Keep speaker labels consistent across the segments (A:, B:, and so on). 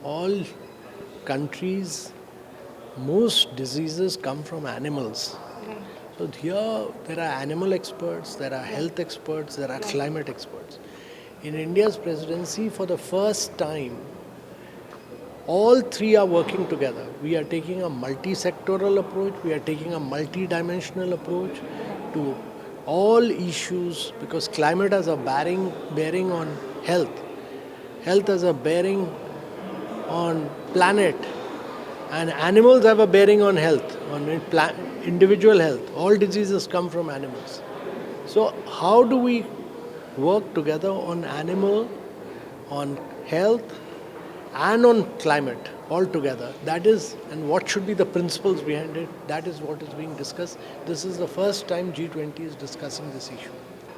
A: all countries, most diseases come from animals. So here there are animal experts, there are health experts, there are climate experts. In India's presidency, for the first time, all three are working together. We are taking a multi-sectoral approach, we are taking a multi-dimensional approach to all issues because climate has a bearing on health. Health has a bearing on planet, and animals have a bearing on health, on individual health. All diseases come from animals. So how do we work together on animal, on health, and on climate all together? That is, and what should be the principles behind it? That is what is being discussed. This is the first time G20 is discussing this issue.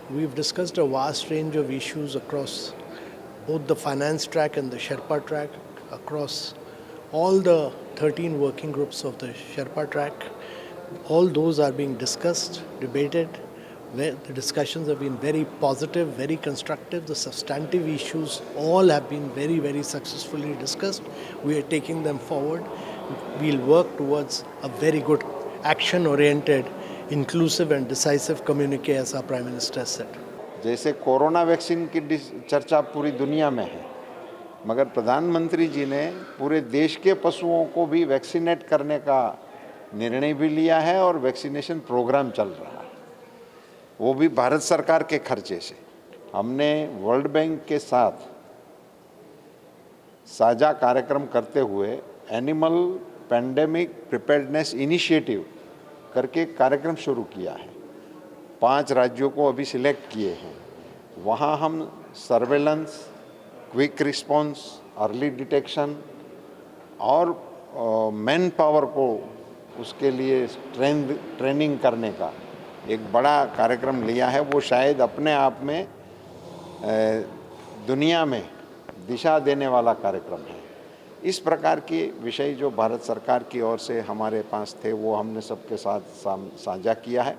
A: We've discussed a vast range of issues across both the finance track and the Sherpa track, across all the 13 working groups of the Sherpa track. All those are being discussed, debated. The discussions have been very positive, very constructive. The substantive issues all have been very, very successfully discussed. We are taking them forward. We'll work towards a very good action-oriented, inclusive and decisive communique, as our Prime Minister said.
B: जैसे corona vaccine की चर्चा पूरी दुनिया में है, मगर प्रधानमंत्री जी ने पूरे देश के पशुओं को भी वैक्सीनेट करने का निर्णय भी लिया है और वैक्सीनेशन प्रोग्राम चल रहा है, वो भी भारत सरकार के खर्चे से। हमने वर्ल्ड बैंक के साथ साझा कार्यक्रम करते हुए एनिमल पैंडेमिक प्रिपेयर्डनेस इनिशिएटिव करके कार्यक्रम शुरू किया है। 5 राज्यों को अभी सिलेक्ट किए हैं। वहाँ हम surveillance, quick response, early detection और मैन पावर को उसके लिए ट्रेनिंग करने का एक बड़ा कार्यक्रम लिया है। वो शायद अपने आप में दुनिया में दिशा देने वाला कार्यक्रम है। इस प्रकार के विषय जो भारत सरकार की ओर से हमारे पास थे वो हमने सबके साथ साझा किया है।